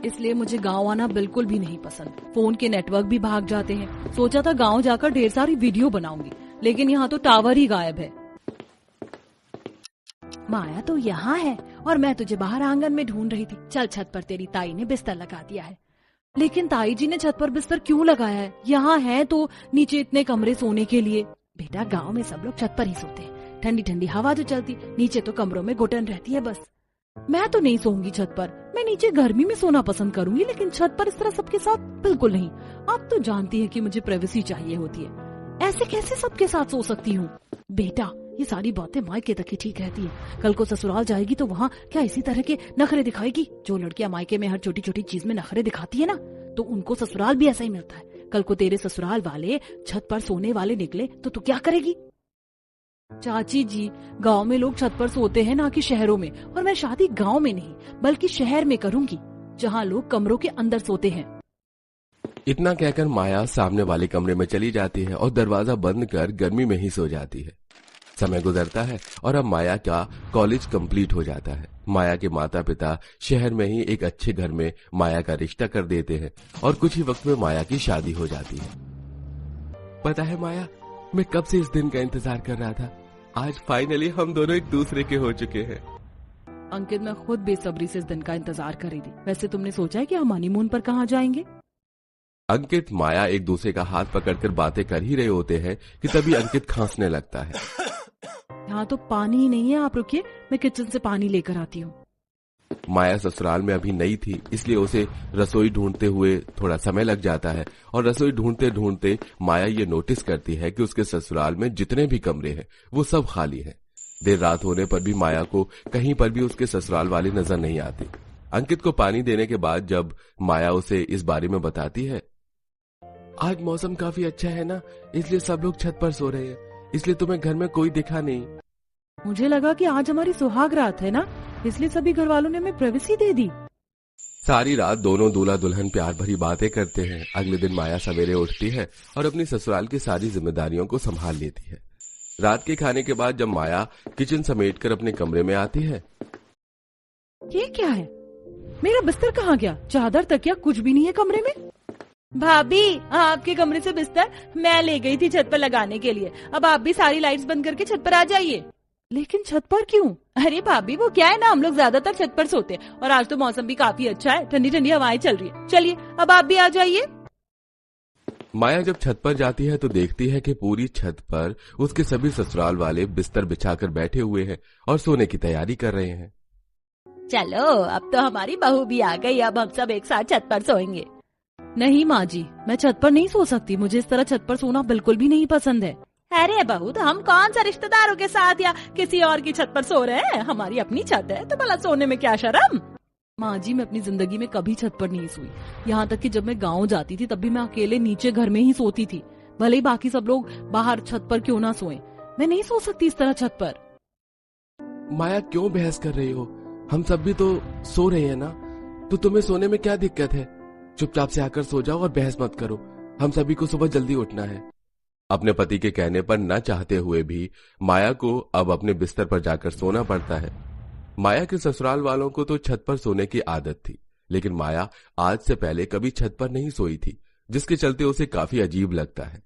इसलिए मुझे गांव आना बिल्कुल भी नहीं पसंद। फोन के नेटवर्क भी भाग जाते हैं। सोचा था गांव जाकर ढेर सारी वीडियो बनाऊंगी, लेकिन यहाँ तो टावर ही गायब है। माया तो यहाँ है और मैं तुझे बाहर आंगन में ढूंढ रही थी। चल छत पर, तेरी ताई ने बिस्तर लगा दिया है। लेकिन ताई जी ने छत पर बिस्तर क्यों लगाया है? यहाँ है तो नीचे इतने कमरे सोने के लिए। बेटा, गाँव में सब लोग छत पर ही सोते हैं। ठंडी ठंडी हवा जो चलती, नीचे तो कमरों में घुटन रहती है बस। मैं तो नहीं सोऊंगी छत पर। मैं नीचे गर्मी में सोना पसंद करूंगी, लेकिन छत पर इस तरह सबके साथ बिल्कुल नहीं। आप तो जानती है कि मुझे प्राइवेसी चाहिए होती है। ऐसे कैसे सबके साथ सो सकती हूँ? बेटा, ये सारी बातें मायके तक ही ठीक रहती है। कल को ससुराल जाएगी तो वहाँ क्या इसी तरह के नखरे दिखाएगी? जो लड़कियां मायके में हर छोटी छोटी चीज में नखरे दिखाती है ना, तो उनको ससुराल भी ऐसा ही मिलता है। कल को तेरे ससुराल वाले छत पर सोने वाले निकले तो तू क्या करेगी? चाची जी, गांव में लोग छत पर सोते हैं, ना कि शहरों में। और मैं शादी गांव में नहीं बल्कि शहर में करूंगी, जहां लोग कमरों के अंदर सोते हैं। इतना कहकर माया सामने वाले कमरे में चली जाती है और दरवाजा बंद कर गर्मी में ही सो जाती है। समय गुजरता है और अब माया का कॉलेज कंप्लीट हो जाता है। माया के माता पिता शहर में ही एक अच्छे घर में माया का रिश्ता कर देते हैं और कुछ ही वक्त में माया की शादी हो जाती है। पता है माया, मैं कब से इस दिन का इंतजार कर रहा था। आज फाइनली हम दोनों एक दूसरे के हो चुके हैं। अंकित, मैं खुद बेसब्री से इस दिन का इंतजार कर रही थी। वैसे तुमने सोचा है कि हम हनीमून पर कहाँ जाएंगे? अंकित माया एक दूसरे का हाथ पकड़कर बातें कर ही रहे होते हैं कि तभी अंकित खांसने लगता है। यहाँ तो पानी ही नहीं है, आप रुकिए, मैं किचन से पानी लेकर आती हूँ। माया ससुराल में अभी नई थी, इसलिए उसे रसोई ढूंढते हुए थोड़ा समय लग जाता है और रसोई ढूंढते ढूंढते माया ये नोटिस करती है कि उसके ससुराल में जितने भी कमरे हैं वो सब खाली हैं। देर रात होने पर भी माया को कहीं पर भी उसके ससुराल वाले नजर नहीं आते। अंकित को पानी देने के बाद जब माया उसे इस बारे में बताती है, आज मौसम काफी अच्छा है ना, इसलिए सब लोग छत पर सो रहे हैं, इसलिए तुम्हें घर में कोई दिखा नहीं। मुझे लगा कि आज हमारी सुहाग रात है ना, इसलिए सभी घर वालों ने हमें प्राइवेसी दे दी। सारी रात दोनों दूल्हा दुल्हन प्यार भरी बातें करते हैं। अगले दिन माया सवेरे उठती है और अपनी ससुराल की सारी जिम्मेदारियों को संभाल लेती है। रात के खाने के बाद जब माया किचन समेटकर अपने कमरे में आती है, ये क्या है? मेरा बिस्तर कहाँ गया? चादर तकिया कुछ भी नहीं है कमरे में। भाभी, आपके कमरे से बिस्तर मैं ले गई थी छत पर लगाने के लिए। अब आप भी सारी लाइट्स बंद करके छत पर आ जाइए। लेकिन छत पर क्यों? अरे भाभी, वो क्या है ना, हम लोग ज्यादातर छत पर सोते हैं और आज तो मौसम भी काफी अच्छा है, ठंडी ठंडी हवाएं चल रही है। चलिए, अब आप भी आ जाइए। माया जब छत पर जाती है तो देखती है कि पूरी छत पर उसके सभी ससुराल वाले बिस्तर बिछाकर बैठे हुए हैं और सोने की तैयारी कर रहे हैं। चलो, अब तो हमारी बहू भी आ गई, अब हम सब एक साथ छत पर सोएंगे। नहीं माँ जी, मैं छत पर नहीं सो सकती। मुझे इस तरह छत पर सोना बिल्कुल भी नहीं पसंद है। अरे बहू, तो हम कौन सा रिश्तेदारों के साथ या किसी और की छत पर सो रहे हैं? हमारी अपनी छत है, तो भला सोने में क्या शर्म? माँ जी, मैं अपनी जिंदगी में कभी छत पर नहीं सोई। यहाँ तक कि जब मैं गाँव जाती थी तब भी मैं अकेले नीचे घर में ही सोती थी। भले ही बाकी सब लोग बाहर छत पर क्यों ना सोएं, मैं नहीं सो सकती इस तरह छत पर। माया, क्यों बहस कर रही हो? हम सब भी तो सो रहे हैं ना, तो तुम्हें सोने में क्या दिक्कत है? चुपचाप से आकर सो जाओ और बहस मत करो। हम सभी को सुबह जल्दी उठना है। अपने पति के कहने पर न चाहते हुए भी माया को अब अपने बिस्तर पर जाकर सोना पड़ता है। माया के ससुराल वालों को तो छत पर सोने की आदत थी, लेकिन माया आज से पहले कभी छत पर नहीं सोई थी, जिसके चलते उसे काफी अजीब लगता है।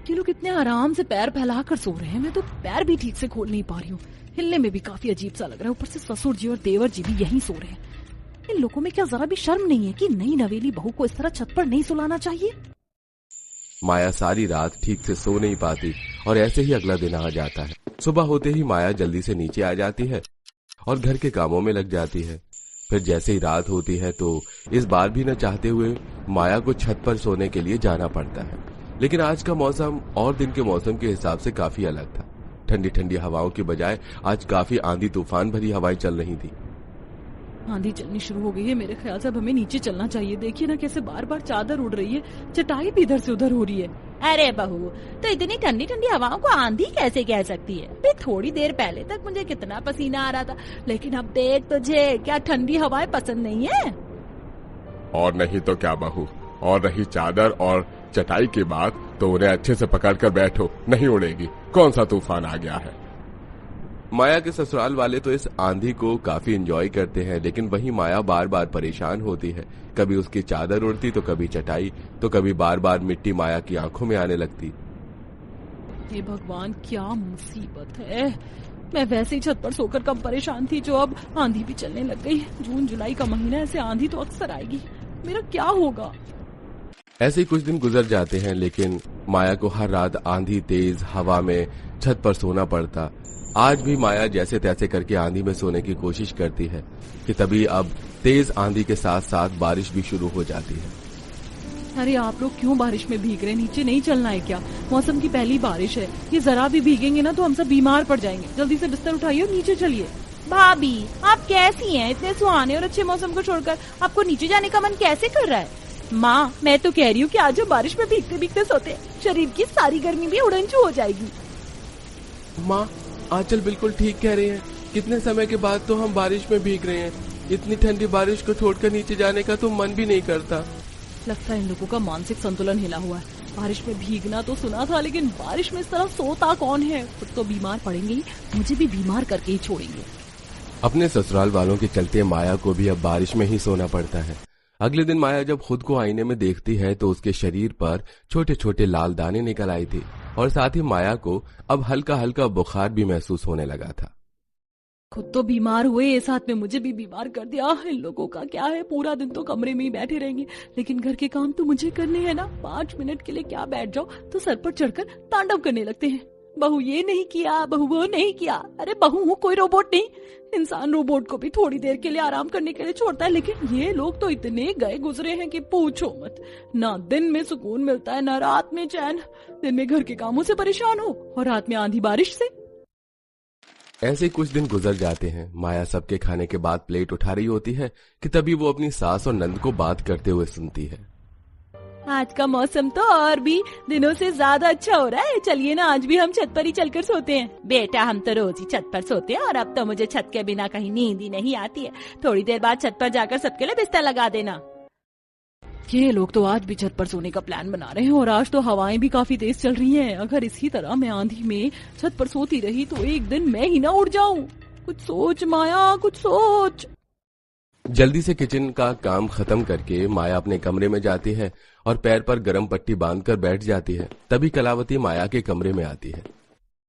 ये लोग इतने आराम से पैर फैलाकर सो रहे हैं, मैं तो पैर भी ठीक से खोल नहीं पा रही हूँ। हिलने में भी काफी अजीब सा लग रहा है। ऊपर से ससुर जी और देवर जी भी यहीं सो रहे हैं। इन लोगों में क्या जरा भी शर्म नहीं है कि नई नवेली बहू को इस तरह छत पर नहीं सुलाना चाहिए? माया सारी रात ठीक से सो नहीं पाती और ऐसे ही अगला दिन आ जाता है। सुबह होते ही माया जल्दी से नीचे आ जाती है और घर के कामों में लग जाती है। फिर जैसे ही रात होती है तो इस बार भी न चाहते हुए माया को छत पर सोने के लिए जाना पड़ता है। लेकिन आज का मौसम और दिन के मौसम के हिसाब से काफी अलग था। ठंडी ठंडी हवाओं की बजाय आज काफी आंधी तूफान भरी हवाएं चल रही थी। आंधी चलनी शुरू हो गई है। मेरे ख्याल से अब हमें नीचे चलना चाहिए। देखिए ना कैसे बार बार चादर उड़ रही है, चटाई भी इधर से उधर हो रही है। अरे बहू, तो इतनी ठंडी ठंडी हवाओं को आंधी कैसे कह सकती है? फिर थोड़ी देर पहले तक मुझे कितना पसीना आ रहा था, लेकिन अब देख तुझे, क्या ठंडी हवाएं पसंद नहीं है? और नहीं तो क्या बहू, और रही चादर और चटाई की बात तो उन्हें अच्छे से पकड़ कर बैठो, नहीं उड़ेगी। कौन सा तूफान आ गया है? माया के ससुराल वाले तो इस आंधी को काफी एंजॉय करते हैं, लेकिन वहीं माया बार बार परेशान होती है। कभी उसकी चादर उड़ती तो कभी चटाई, तो कभी बार बार मिट्टी माया की आंखों में आने लगती। हे भगवान, क्या मुसीबत है। मैं वैसे ही छत पर सोकर कम परेशान थी, जो अब आंधी भी चलने लग गई। जून जुलाई का महीना, ऐसे आंधी तो अक्सर आएगी। मेरा क्या होगा। ऐसे ही कुछ दिन गुजर जाते हैं, लेकिन माया को हर रात आंधी तेज हवा में छत पर सोना पड़ता। आज भी माया जैसे तैसे करके आंधी में सोने की कोशिश करती है कि तभी अब तेज आंधी के साथ साथ बारिश भी शुरू हो जाती है। अरे आप लोग क्यों बारिश में भीग रहे हैं? नीचे नहीं चलना है क्या? मौसम की पहली बारिश है, ये जरा भी भीगेंगे ना तो हम सब बीमार पड़ जाएंगे। जल्दी से बिस्तर उठाइए और नीचे चलिए। भाभी, आप कैसी हैं? इतने सुहाने और अच्छे मौसम को छोड़कर आपको नीचे जाने का मन कैसे कर रहा है? माँ, मैं तो कह रही हूँ कि आज हम बारिश में भीगते भीगते सोते, शरीर की सारी गर्मी भी उड़नछू हो जाएगी। माँ, आंचल बिल्कुल ठीक कह रहे हैं। कितने समय के बाद तो हम बारिश में भीग रहे हैं। इतनी ठंडी बारिश को छोड़कर नीचे जाने का तो मन भी नहीं करता। लगता है इन लोगों का मानसिक संतुलन हिला हुआ है। बारिश में भीगना तो सुना था, लेकिन बारिश में इस तरह सोता कौन है? खुद तो बीमार पड़ेंगे ही, मुझे भी बीमार करके ही छोड़ेंगे। अपने ससुराल वालों के चलते माया को भी अब बारिश में ही सोना पड़ता है। अगले दिन माया जब खुद को आईने में देखती है तो उसके शरीर पर छोटे छोटे लाल दाने निकल आई थी, और साथ ही माया को अब हल्का हल्का बुखार भी महसूस होने लगा था। खुद तो बीमार हुए, साथ में मुझे भी बीमार कर दिया। इन लोगों का क्या है, पूरा दिन तो कमरे में ही बैठे रहेंगे, लेकिन घर के काम तो मुझे करने हैं ना। 5 मिनट के लिए क्या बैठ जाओ तो सर पर चढ़कर तांडव करने लगते हैं। बहू ये नहीं किया, बहू वो नहीं किया। अरे बहू हूँ, कोई रोबोट नहीं। इंसान रोबोट को भी थोड़ी देर के लिए आराम करने के लिए छोड़ता है, लेकिन ये लोग तो इतने गए गुजरे हैं कि पूछो मत। ना दिन में सुकून मिलता है, ना रात में चैन। दिन में घर के कामों से परेशान हो और रात में आंधी बारिश से। ऐसे कुछ दिन गुजर जाते हैं। माया सबके खाने के बाद प्लेट उठा रही होती है कि तभी वो अपनी सास और नंद को बात करते हुए सुनती है। आज का मौसम तो और भी दिनों से ज्यादा अच्छा हो रहा है। चलिए ना, आज भी हम छत पर ही चलकर सोते हैं। बेटा, हम तो रोज ही छत पर सोते हैं और अब तो मुझे छत के बिना कहीं नींद ही नहीं आती है। थोड़ी देर बाद छत पर जाकर सबके लिए बिस्तर लगा देना। ये लोग तो आज भी छत पर सोने का प्लान बना रहे हैं, और आज तो हवाएं भी काफी तेज चल रही हैं। अगर इसी तरह मैं आंधी में छत पर सोती रही तो एक दिन मैं ही ना उड़ जाऊं। कुछ सोच माया, कुछ सोच। जल्दी से किचन का काम खत्म करके माया अपने कमरे में जाती है और पैर पर गर्म पट्टी बांधकर बैठ जाती है। तभी कलावती माया के कमरे में आती है।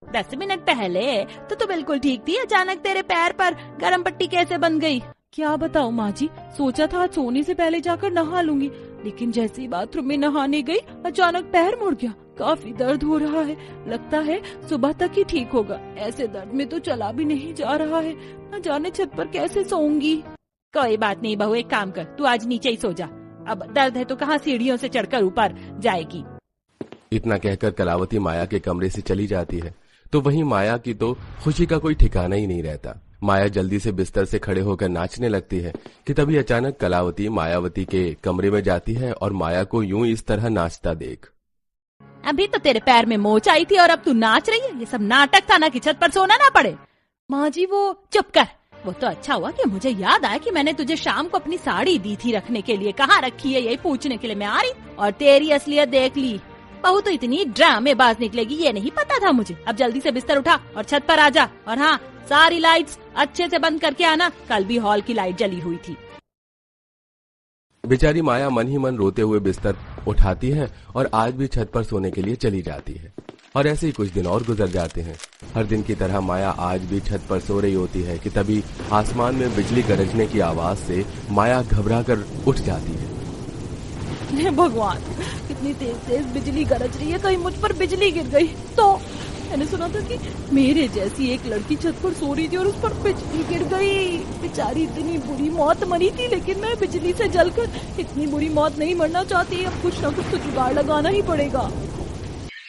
10 मिनट पहले तो बिल्कुल ठीक थी, अचानक तेरे पैर पर गर्म पट्टी कैसे बन गई? क्या बताऊं माँ जी, सोचा था आज सोने से पहले जाकर नहा लूंगी, लेकिन जैसे ही बाथरूम में नहाने गई अचानक पैर मुड़ गया। काफी दर्द हो रहा है, लगता है सुबह तक ही ठीक होगा। ऐसे दर्द में तो चला भी नहीं जा रहा है, न जाने छत पर कैसे सोऊंगी। कोई बात नहीं बहू, एक काम कर, तू आज नीचे ही सो जा। अब दर्द है तो कहाँ सीढ़ियों से चढ़कर ऊपर जाएगी। इतना कहकर कलावती माया के कमरे से चली जाती है, तो वहीं माया की तो खुशी का कोई ठिकाना ही नहीं रहता। माया जल्दी से बिस्तर से खड़े होकर नाचने लगती है कि तभी अचानक कलावती मायावती के कमरे में जाती है और माया को यूं इस तरह नाचता देख। अभी तो तेरे पैर में मोच आई थी और अब तू नाच रही है। ये सब नाटक था ना कि छत पर सोना ना पड़े। माँ जी वो चुप कर। वो तो अच्छा हुआ कि मुझे याद आया कि मैंने तुझे शाम को अपनी साड़ी दी थी रखने के लिए। कहाँ रखी है यही पूछने के लिए मैं आ रही, और तेरी असलियत देख ली। बहू तो इतनी ड्रामेबाज निकलेगी ये नहीं पता था मुझे। अब जल्दी से बिस्तर उठा और छत पर आ जा, और हाँ, सारी लाइट्स अच्छे से बंद करके आना। कल भी हॉल की लाइट जली हुई थी। बेचारी माया मन ही मन रोते हुए बिस्तर उठाती है और आज भी छत पर सोने के लिए चली जाती है। और ऐसे ही कुछ दिन और गुजर जाते हैं। हर दिन की तरह माया आज भी छत पर सो रही होती है कि तभी आसमान में बिजली गरजने की आवाज से माया घबराकर उठ जाती है। भगवान, कितनी तेज तेज बिजली गरज रही है, कहीं मुझ पर बिजली गिर गई तो। मैंने सुना था कि मेरे जैसी एक लड़की छत पर सो रही थी और उस पर बिजली गिर गई। बेचारी इतनी बुरी मौत मरी थी, लेकिन मैं बिजली से जलकर इतनी बुरी मौत नहीं मरना चाहती। अब कुछ न कुछ तो जुगाड़ लगाना ही पड़ेगा।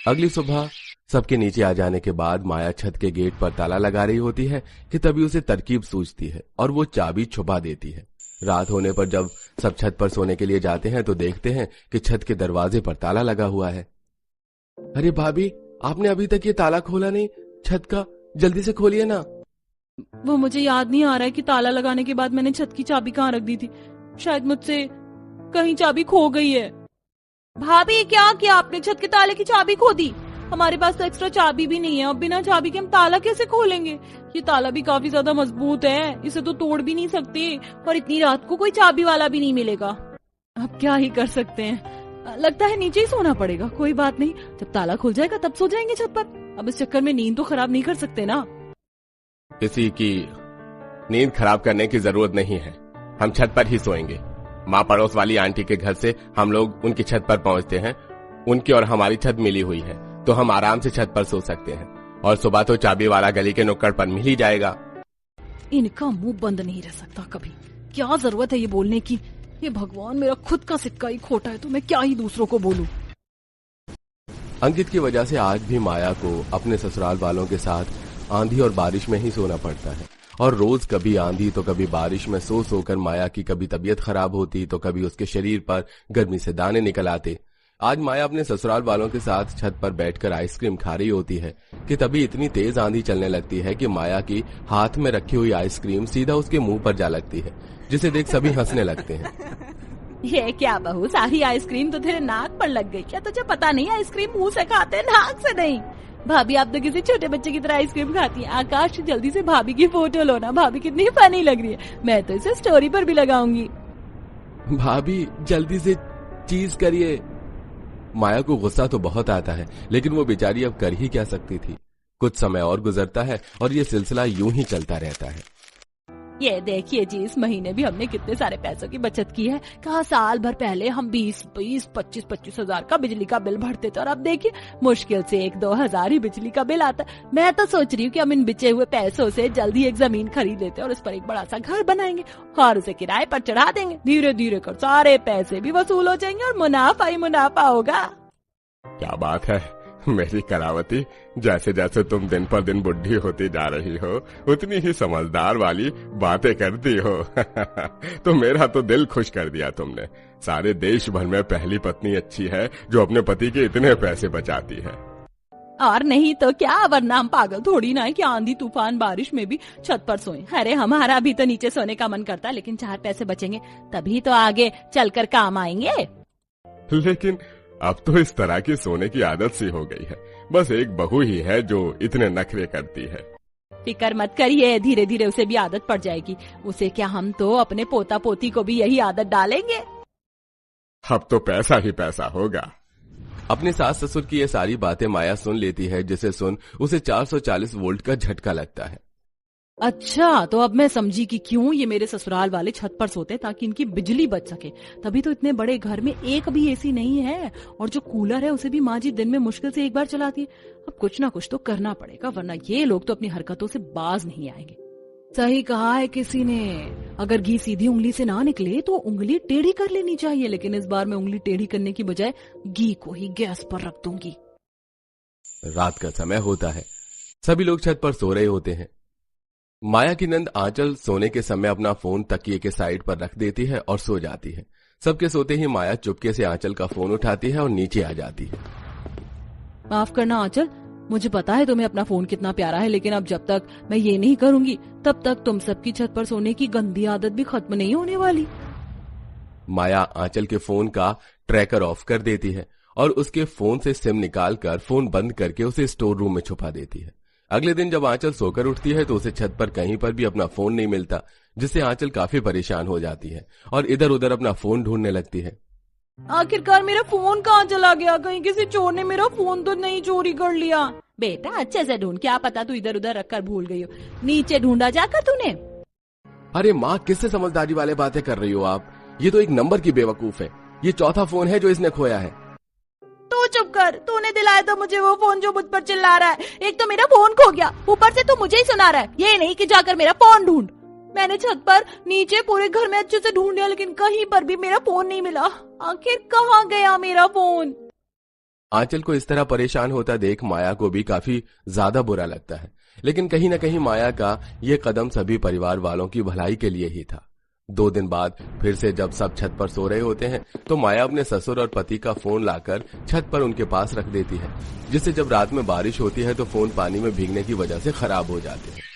अगली सुबह सबके नीचे आ जाने के बाद माया छत के गेट पर ताला लगा रही होती है कि तभी उसे तरकीब सूझती है और वो चाबी छुपा देती है। रात होने पर जब सब छत पर सोने के लिए जाते हैं तो देखते हैं कि छत के दरवाजे पर ताला लगा हुआ है। अरे भाभी, आपने अभी तक ये ताला खोला नहीं छत का, जल्दी से खोलिए ना। वो मुझे याद नहीं आ रहा है कि ताला लगाने के बाद मैंने छत की चाबी कहाँ रख दी थी। शायद मुझसे कहीं चाबी खो गई है। भाभी, क्या किया आपने? छत के ताले की चाबी खो दी? हमारे पास तो एक्स्ट्रा चाबी भी नहीं है, अब बिना चाबी के हम ताला कैसे खोलेंगे? ये ताला भी काफी ज्यादा मजबूत है, इसे तो तोड़ भी नहीं सकते, और इतनी रात को कोई चाबी वाला भी नहीं मिलेगा। अब क्या ही कर सकते हैं, लगता है नीचे ही सोना पड़ेगा। कोई बात नहीं, जब ताला खुल जाएगा तब सो जाएंगे छत पर। अब इस चक्कर में नींद तो खराब नहीं कर सकते ना। किसी की नींद खराब करने की जरूरत नहीं है, हम छत पर ही सोएंगे। माँ पड़ोस वाली आंटी के घर से हम लोग उनकी छत पर पहुँचते हैं, उनकी और हमारी छत मिली हुई है, तो हम आराम से छत पर सो सकते हैं, और सुबह तो चाबी वाला गली के नुक्कड़ पर मिल ही जाएगा। इनका मुंह बंद नहीं रह सकता कभी, क्या जरूरत है ये बोलने की। ये भगवान, मेरा खुद का सिक्का ही खोटा है तो मैं क्या ही दूसरों को बोलूं। अंकित की वजह से आज भी माया को अपने ससुराल वालों के साथ आंधी और बारिश में ही सोना पड़ता है, और रोज कभी आंधी तो कभी बारिश में सो सोकर माया की कभी तबीयत खराब होती तो कभी उसके शरीर पर गर्मी से दाने निकल आते। आज माया अपने ससुराल वालों के साथ छत पर बैठकर आइसक्रीम खा रही होती है कि तभी इतनी तेज आंधी चलने लगती है कि माया की हाथ में रखी हुई आइसक्रीम सीधा उसके मुंह पर जा लगती है, जिसे देख सभी हंसने लगते हैं। ये क्या बहू, सारी आइसक्रीम तो तेरे नाक पर लग गई क्या? तुझे पता नहीं आइसक्रीम मुंह से खाते नाक से नहीं। भाभी, आप तो किसी छोटे बच्चे की तरह आइसक्रीम खाती हैं। आकाश, जल्दी से भाभी की फोटो लो ना, भाभी कितनी फनी लग रही है। मैं तो इसे स्टोरी पर भी लगाऊंगी। भाभी जल्दी से चीज करिए। माया को गुस्सा तो बहुत आता है, लेकिन वो बेचारी अब कर ही क्या सकती थी। कुछ समय और गुजरता है और ये सिलसिला यूं ही चलता रहता है। ये देखिए जी, इस महीने भी हमने कितने सारे पैसों की बचत की है। कहा साल भर पहले हम 20-25 हजार का बिजली का बिल भरते थे, और अब देखिए मुश्किल से 1-2 हजार ही बिजली का बिल आता। मैं तो सोच रही हूँ कि हम इन बचे हुए पैसों से जल्दी एक जमीन खरीद लेते और उस पर एक बड़ा सा घर बनाएंगे और उसे किराए पर चढ़ा देंगे। धीरे धीरे कर सारे पैसे भी वसूल हो जाएंगे और मुनाफा ही मुनाफा होगा। क्या बात है मेरी करावती, जैसे जैसे तुम दिन पर दिन बुढ़ी होती जा रही हो उतनी ही समझदार वाली बातें करती हो। तो मेरा तो दिल खुश कर दिया तुमने। सारे देश भर में पहली पत्नी अच्छी है जो अपने पति के इतने पैसे बचाती है। और नहीं तो क्या, वरना हम पागल थोड़ी ना है कि आंधी तूफान बारिश में भी छत पर सोएं। अरे हमारा भी तो नीचे सोने का मन करता है, लेकिन 4 पैसे बचेंगे तभी तो आगे चलकर काम आएंगे। लेकिन अब तो इस तरह की सोने की आदत सी हो गई है, बस एक बहू ही है जो इतने नखरे करती है। फिक्र मत करिए, धीरे धीरे उसे भी आदत पड़ जाएगी। उसे क्या, हम तो अपने पोता पोती को भी यही आदत डालेंगे। अब तो पैसा ही पैसा होगा। अपने सास ससुर की ये सारी बातें माया सुन लेती है, जिसे सुन उसे 440 वोल्ट का झटका लगता है। अच्छा, तो अब मैं समझी कि क्यों ये मेरे ससुराल वाले छत पर सोते, ताकि इनकी बिजली बच सके। तभी तो इतने बड़े घर में एक भी एसी नहीं है, और जो कूलर है उसे भी माँ जी दिन में मुश्किल से एक बार चलाती है। अब कुछ ना कुछ तो करना पड़ेगा, वरना ये लोग तो अपनी हरकतों से बाज नहीं आएंगे। सही कहा है किसी ने, अगर घी सीधी उंगली से ना निकले तो उंगली टेढ़ी कर लेनी चाहिए, लेकिन इस बार मैं उंगली टेढ़ी करने की बजाय घी को ही गैस पर रख दूंगी। रात का समय होता है, सभी लोग छत पर सो रहे होते हैं। माया की नंद आंचल सोने के समय अपना फोन तकिए के साइड पर रख देती है और सो जाती है। सबके सोते ही माया चुपके से आंचल का फोन उठाती है और नीचे आ जाती है। माफ करना आंचल, मुझे पता है तुम्हें अपना फोन कितना प्यारा है, लेकिन अब जब तक मैं ये नहीं करूंगी तब तक तुम सबकी छत पर सोने की गंदी आदत भी खत्म नहीं होने वाली। माया आंचल के फोन का ट्रैकर ऑफ कर देती है और उसके फोन से सिम निकालकर फोन बंद करके उसे स्टोर रूम में छुपा देती है। अगले दिन जब आंचल सोकर उठती है तो उसे छत पर कहीं पर भी अपना फोन नहीं मिलता, जिससे आंचल काफी परेशान हो जाती है और इधर उधर अपना फोन ढूंढने लगती है। आखिरकार मेरा फोन कहाँ चला गया? कहीं किसी चोर ने मेरा फोन तो नहीं चोरी कर लिया? बेटा अच्छे से ढूंढ, क्या पता तू इधर उधर रखकर भूल गई हो। नीचे ढूंढा जाकर तूने? अरे माँ, किससे समझदारी वाले बातें कर रही हो आप? ये तो एक नंबर की बेवकूफ है। ये चौथा फोन है जो इसने खोया है। तू चुप कर, तूने दिलाया तो मुझे वो फोन जो मुझ पर चिल्ला रहा है। एक तो मेरा फोन खो गया, ऊपर से तू मुझे ही सुना रहा है। ये नहीं कि जाकर मेरा फोन ढूंढ। मैंने छत पर नीचे पूरे घर में अच्छे से ढूंढ लिया, लेकिन कहीं पर भी मेरा फोन नहीं मिला। आखिर कहाँ गया मेरा फोन? आंचल को इस तरह परेशान होता देख माया को भी काफी ज्यादा बुरा लगता है, लेकिन कहीं न कहीं माया का ये कदम सभी परिवार वालों की भलाई के लिए ही था। 2 दिन बाद फिर से जब सब छत पर सो रहे होते हैं तो माया अपने ससुर और पति का फोन लाकर छत पर उनके पास रख देती है, जिससे जब रात में बारिश होती है तो फोन पानी में भीगने की वजह से खराब हो जाते हैं।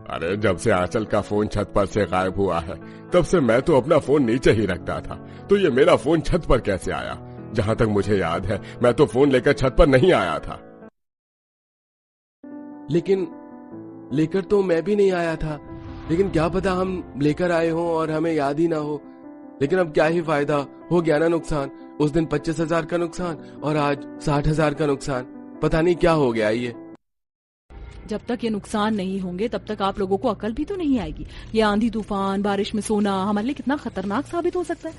अरे जब से आंचल का फोन छत पर से गायब हुआ है तब से मैं तो अपना फोन नीचे ही रखता था, तो ये मेरा फोन छत पर कैसे आया? जहां तक मुझे याद है मैं तो फोन लेकर छत पर नहीं आया था। लेकिन लेकर तो मैं भी नहीं आया था, लेकिन क्या पता हम लेकर आए हों और हमें याद ही ना हो। लेकिन अब क्या ही फायदा, हो गया ना नुकसान। उस दिन 25,000 का नुकसान और आज 60,000 का नुकसान। पता नहीं क्या हो गया ये। जब तक ये नुकसान नहीं होंगे तब तक आप लोगों को अकल भी तो नहीं आएगी। ये आंधी तूफान, बारिश में सोना हमारे लिए कितना खतरनाक साबित हो सकता है,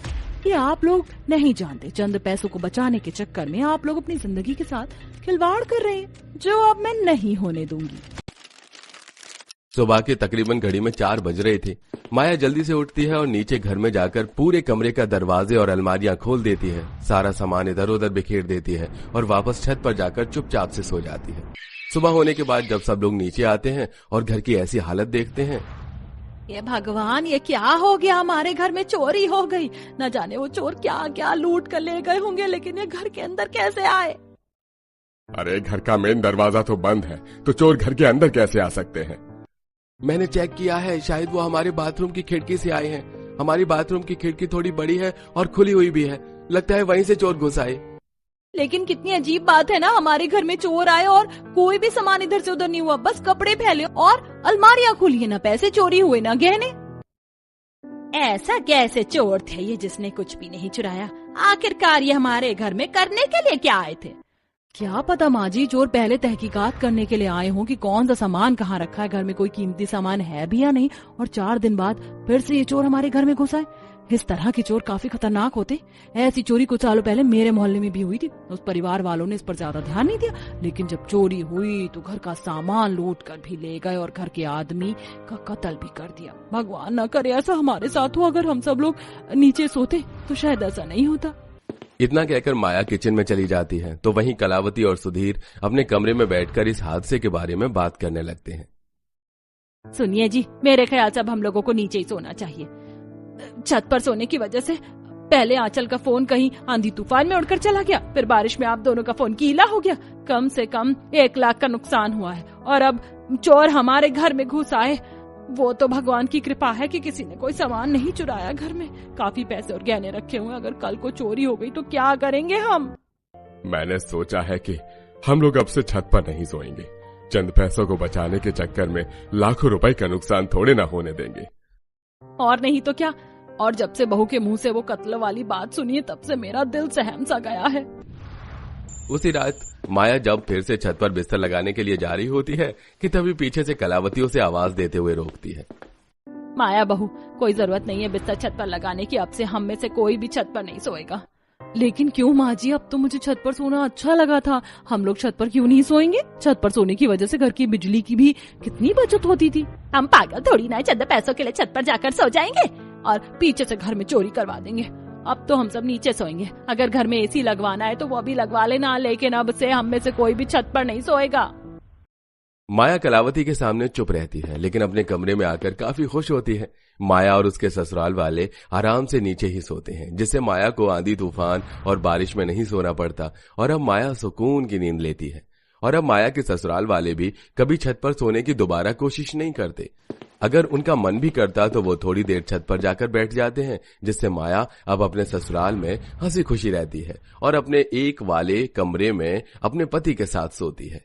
ये आप लोग नहीं जानते। चंद पैसों को बचाने के चक्कर में आप लोग अपनी जिंदगी के साथ खिलवाड़ कर रहे हैं, जो अब मैं नहीं होने दूंगी। सुबह के तकरीबन घड़ी में 4 बज रहे थे। माया जल्दी से उठती है और नीचे घर में जाकर पूरे कमरे का दरवाजे और अलमारियां खोल देती है, सारा सामान इधर उधर बिखेर देती है और वापस छत पर जाकर चुपचाप से सो जाती है। सुबह होने के बाद जब सब लोग नीचे आते हैं और घर की ऐसी हालत देखते हैं, ये भगवान, ये क्या हो गया? हमारे घर में चोरी हो गई। न जाने वो चोर क्या क्या लूट कर ले गए होंगे, लेकिन ये घर के अंदर कैसे आए? अरे घर का मेन दरवाजा तो बंद है, तो चोर घर के अंदर कैसे आ सकते हैं? मैंने चेक किया है, शायद वो हमारे बाथरूम की खिड़की से आए हैं। हमारी बाथरूम की खिड़की थोड़ी बड़ी है और खुली हुई भी है, लगता है वहीं से चोर घुस आए। लेकिन कितनी अजीब बात है ना, हमारे घर में चोर आए और कोई भी सामान इधर से उधर नहीं हुआ, बस कपड़े फैले और अलमारियां खुली है, ना पैसे चोरी हुए ना गहने। ऐसा कैसे चोर थे ये जिसने कुछ भी नहीं चुराया? आखिरकार ये हमारे घर में करने के लिए क्या आए थे? क्या पता माँ जी, चोर पहले तहकीकात करने के लिए आए हों कि कौन सा सामान कहाँ रखा है, घर में कोई कीमती सामान है भी या नहीं, और 4 दिन बाद फिर से ये चोर हमारे घर में घुस आए। इस तरह के चोर काफी खतरनाक होते। ऐसी चोरी कुछ सालों पहले मेरे मोहल्ले में भी हुई थी। उस परिवार वालों ने इस पर ज्यादा ध्यान नहीं दिया, लेकिन जब चोरी हुई तो घर का सामान लूट कर भी ले गए और घर के आदमी का कत्ल भी कर दिया। भगवान न करे ऐसा हमारे साथ हो। अगर हम सब लोग नीचे सोते तो शायद ऐसा नहीं होता। इतना कहकर माया किचन में चली जाती है तो वहीं कलावती और सुधीर अपने कमरे में बैठकर इस हादसे के बारे में बात करने लगते हैं। सुनिए जी, मेरे ख्याल से अब हम लोगों को नीचे ही सोना चाहिए। छत पर सोने की वजह से पहले आंचल का फोन कहीं आंधी तूफान में उड़कर चला गया, फिर बारिश में आप दोनों का फोन गीला हो गया। कम से कम 1 लाख का नुकसान हुआ है, और अब चोर हमारे घर में घुस आए। वो तो भगवान की कृपा है कि किसी ने कोई सामान नहीं चुराया। घर में काफी पैसे और गहने रखे हुए, अगर कल को चोरी हो गई तो क्या करेंगे हम? मैंने सोचा है कि हम लोग अब से छत पर नहीं सोएंगे। चंद पैसों को बचाने के चक्कर में लाखों रुपए का नुकसान थोड़े ना होने देंगे। और नहीं तो क्या। और जब से बहू के मुंह से वो कत्ल वाली बात सुनी है, तब से मेरा दिल सहम सा गया है। उसी रात माया जब फिर से छत पर बिस्तर लगाने के लिए जा रही होती है कि तभी पीछे से कलावती उसे आवाज देते हुए रोकती है। माया बहू, कोई जरूरत नहीं है बिस्तर छत पर लगाने की। अब से हम में से कोई भी छत पर नहीं सोएगा। लेकिन क्यों माँ जी, अब तो मुझे छत पर सोना अच्छा लगा था। हम लोग छत पर क्यों नहीं सोएंगे? छत पर सोने की वजह से घर की बिजली की भी कितनी बचत होती थी। हम पागल थोड़ी ना चंद पैसों के लिए छत पर जाकर सो जाएंगे और पीछे से घर में चोरी करवा देंगे। अब तो हम सब नीचे सोएंगे। अगर घर में एसी लगवाना है तो वो भी लगवा लेना, लेकिन अब से हम में से कोई भी छत पर नहीं सोएगा। माया कलावती के सामने चुप रहती है, लेकिन अपने कमरे में आकर काफी खुश होती है। माया और उसके ससुराल वाले आराम से नीचे ही सोते हैं, जिससे माया को आंधी तूफान और बारिश में नहीं सोना पड़ता, और अब माया सुकून की नींद लेती है। और अब माया के ससुराल वाले भी कभी छत पर सोने की दोबारा कोशिश नहीं करते। अगर उनका मन भी करता तो वो थोड़ी देर छत पर जाकर बैठ जाते हैं, जिससे माया अब अपने ससुराल में हंसी खुशी रहती है और अपने एक वाले कमरे में अपने पति के साथ सोती है।